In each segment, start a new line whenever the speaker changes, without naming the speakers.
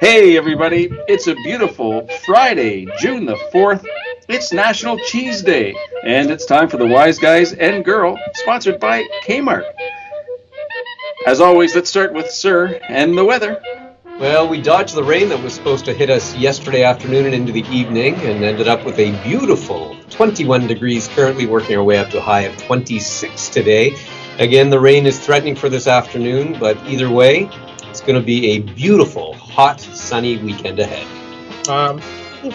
Hey everybody, it's a beautiful Friday, June the 4th. It's National Cheese Day, and it's time for the Wise Guys and Girl, sponsored by Kmart. As always, let's start with Sir and the weather.
Well, we dodged the rain that was supposed to hit us yesterday afternoon and into the evening and ended up with a beautiful 21 degrees, currently working our way up to a high of 26 today. Again, the rain is threatening for this afternoon, but either way, it's going to be a beautiful, hot, sunny weekend ahead.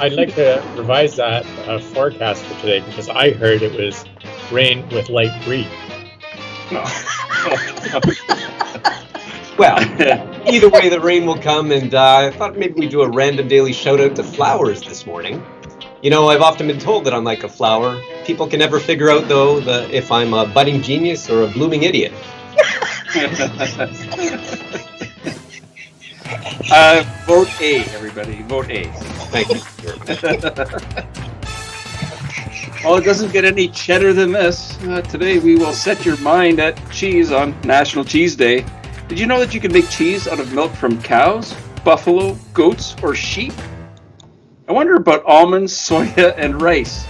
I'd like to revise that forecast for today because I heard it was rain with light breeze.
Well, either way, the rain will come, and I thought maybe we'd do a random daily shout-out to flowers this morning. You know, I've often been told that I'm like a flower. People can never figure out, though, if I'm a budding genius or a blooming idiot.
Vote A, everybody. Vote A.
Thank you.
Well, it doesn't get any cheddar than this. Today we will set your mind at cheese on National Cheese Day. Did you know that you can make cheese out of milk from cows, buffalo, goats, or sheep? I wonder about almonds, soya, and rice.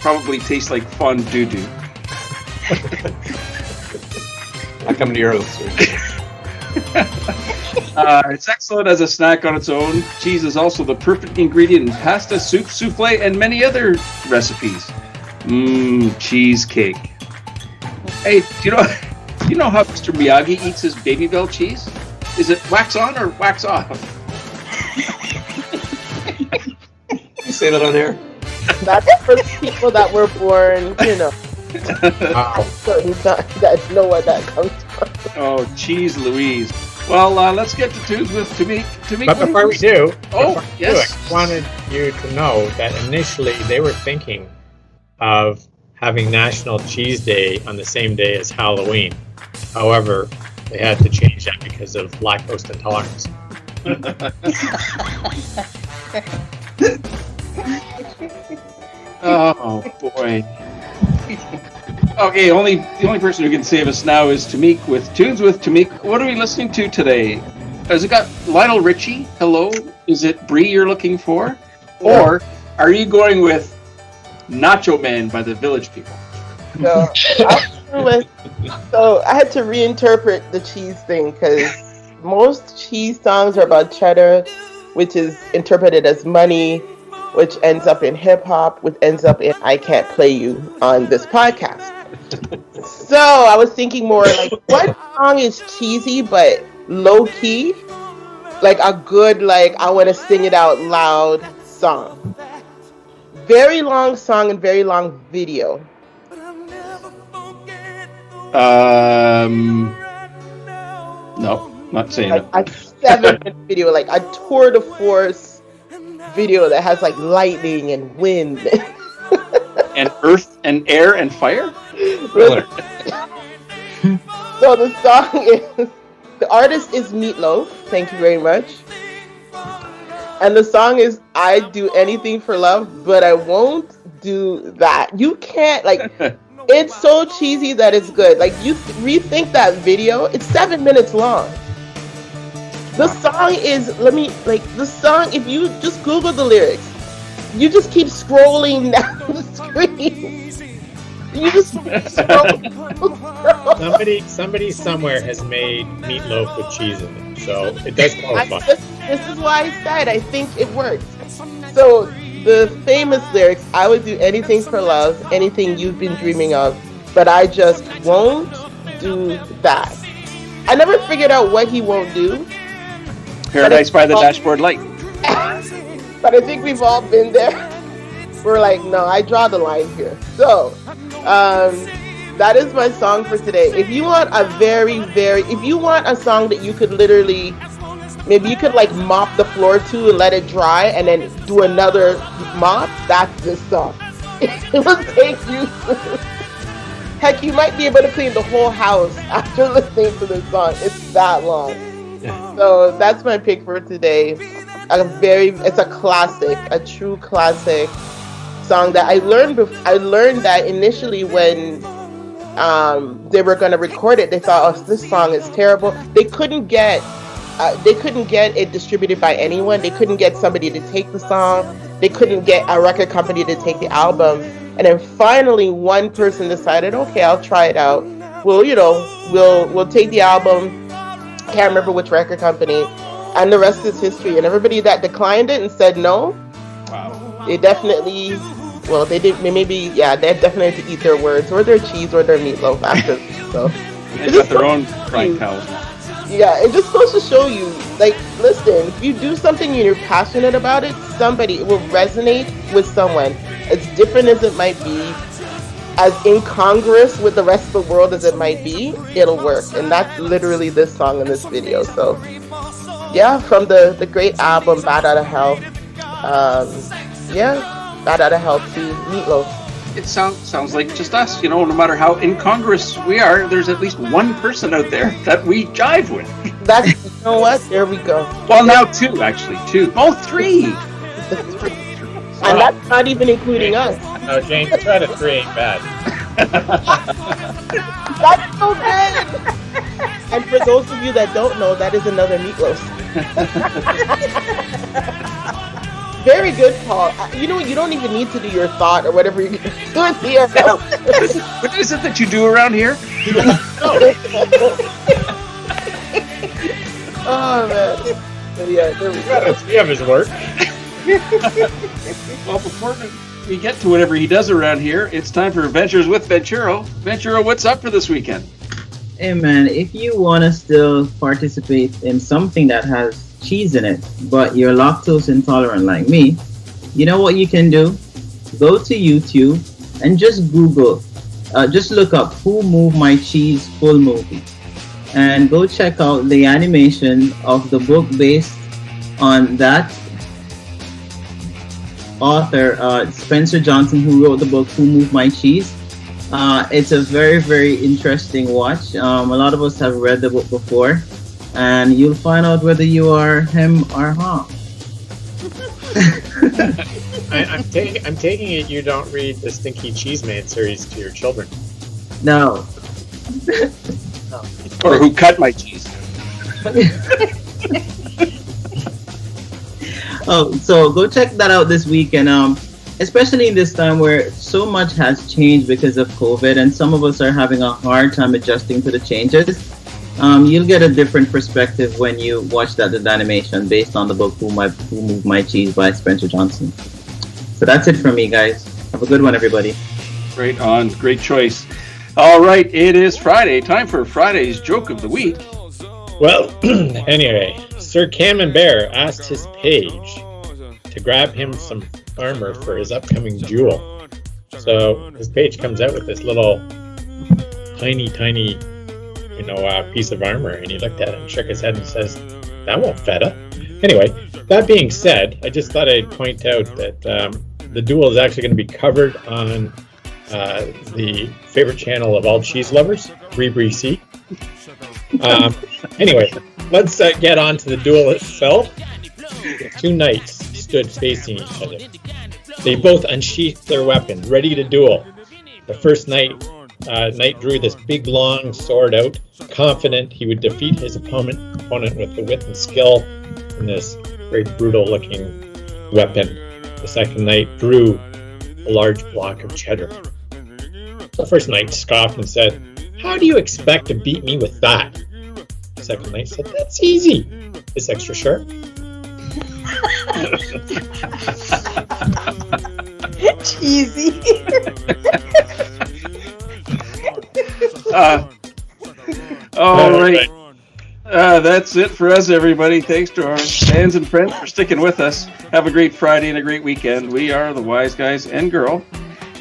Probably tastes like fondue.
I come to your house.
It's excellent as a snack on its own. Cheese is also the perfect ingredient in pasta, soup, souffle, and many other recipes. Cheesecake. Hey, do you know how Mr. Miyagi eats his Babybel cheese? Is it wax on or wax off?
You say that on air?
That's for people that were born, at certain time that know where that comes from.
Oh, cheese Louise. Well, let's get to tunes with Tamik.
But before we do,
yes.
I wanted you to know that initially they were thinking of having National Cheese Day on the same day as Halloween. However, they had to change that because of lactose intolerance.
Oh boy. Okay, the only person who can save us now is Tamik with Tunes with Tamik. What are we listening to today? Has it got Lionel Richie? Hello? Is it Brie you're looking for? Or are you going with Nacho Man by the Village People?
So I had to reinterpret the cheese thing because most cheese songs are about cheddar, which is interpreted as money, which ends up in hip hop, which ends up in I can't play you on this podcast. So I was thinking more like, what song is cheesy but low key? Like a good, like I want to sing it out loud song. Very long song and very long video.
No, not saying
like
it.
A 7-minute video, like a tour de force video that has like lightning and wind.
And earth and air and fire?
So the song is, the artist is Meatloaf, thank you very much. And the song is I do anything for love, but I won't do that. You can't, like, it's so cheesy that it's good. Like, you rethink that video, it's 7 minutes long. The song is, the song, if you just Google the lyrics, you just keep scrolling down the screen. You just scroll.
Somebody somewhere has made meatloaf with cheese in it, so it does qualify.
This is why I said I think it works. So the famous lyrics, I would do anything for love, anything you've been dreaming of, but I just won't do that. I never figured out what he won't do.
Paradise by the Dashboard Light.
But I think we've all been there. We're like, no, I draw the line here. So, that is my song for today. If you want if you want a song that you could literally, maybe you could like mop the floor to and let it dry and then do another mop, that's this song. It will take you, heck, you might be able to clean the whole house after listening to this song. It's that long. So that's my pick for today. It's a classic, a true classic song that I learned that initially when they were going to record it, they thought, oh, this song is terrible. They couldn't get they couldn't get it distributed by anyone. They couldn't get somebody to take the song. They couldn't get a record company to take the album. And then finally, one person decided, okay, I'll try it out. We'll take the album. Can't remember which record company. And the rest is history. And everybody that declined it and said no,
Wow.
they definitely, well, they did maybe, yeah, they definitely had to eat their words or their cheese or their meatloaf after. So
They've got their own fried cows.
yeah, it just goes to show you, like, listen, if you do something and you're passionate about it, it will resonate with someone. As different as it might be, as incongruous with the rest of the world as it might be, it'll work. And that's literally this song in this video. So, yeah, from the great album, Bad Outta Hell. Bad Outta Hell to Meatloaf.
It sounds like just us, no matter how incongruous we are, there's at least one person out there that we jive with.
That's, you know what? There we go.
Well, now two, actually. Two. Oh, three!
And that's not even including us.
No, Jane, 2 out of 3 ain't bad.
That's so good! And for those of you that don't know, that is another Meatloaf. Very good, Paul. You know what? You don't even need to do your thought or whatever you're going to do at the end.
What is it that you do around here?
Oh, man. But yeah, there we go.
That's 3 of his work.
Well, before we get to whatever he does around here, it's time for Adventures with Venturo. Venturo, what's up for this weekend?
Hey man, if you want to still participate in something that has cheese in it, but you're lactose intolerant like me, you know what you can do? Go to YouTube and just Google, just look up Who Moved My Cheese full movie. And go check out the animation of the book based on that author, Spencer Johnson, who wrote the book Who Moved My Cheese. It's a very, very interesting watch. A lot of us have read the book before, and you'll find out whether you are him or her.
I'm taking it you don't read the Stinky Cheeseman series to your children.
No.
Or Who Cut My Cheese?
Oh, so go check that out this weekend. Especially in this time where so much has changed because of COVID, and some of us are having a hard time adjusting to the changes. You'll get a different perspective when you watch that animation based on the book Who Moved My Cheese by Spencer Johnson. So that's it from me, guys. Have a good one, everybody.
Great on. Great choice. All right, it is Friday. Time for Friday's Joke of the Week.
Well, anyway, Sir Camembert asked his page to grab him some armor for his upcoming duel. So his page comes out with this little tiny, piece of armor, and he looked at it and shook his head and says, "That won't feta." Anyway, that being said, I just thought I'd point out that the duel is actually going to be covered on the favorite channel of all cheese lovers, BBC. Anyway, let's get on to the duel itself. 2 knights stood facing each other. They both unsheathed their weapons, ready to duel. The first knight drew this big long sword out, confident he would defeat his opponent with the wit and skill in this very brutal-looking weapon. The second knight drew a large block of cheddar. The first knight scoffed and said, "How do you expect to beat me with that?" The second knight said, "That's easy. It's extra sharp."
Cheesy.
All right. That's it for us, everybody. Thanks to our fans and friends for sticking with us. Have a great Friday and a great weekend. We are the Wise Guys and Girl,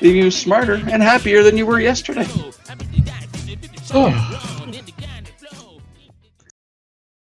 leaving you smarter and happier than you were yesterday.
Oh.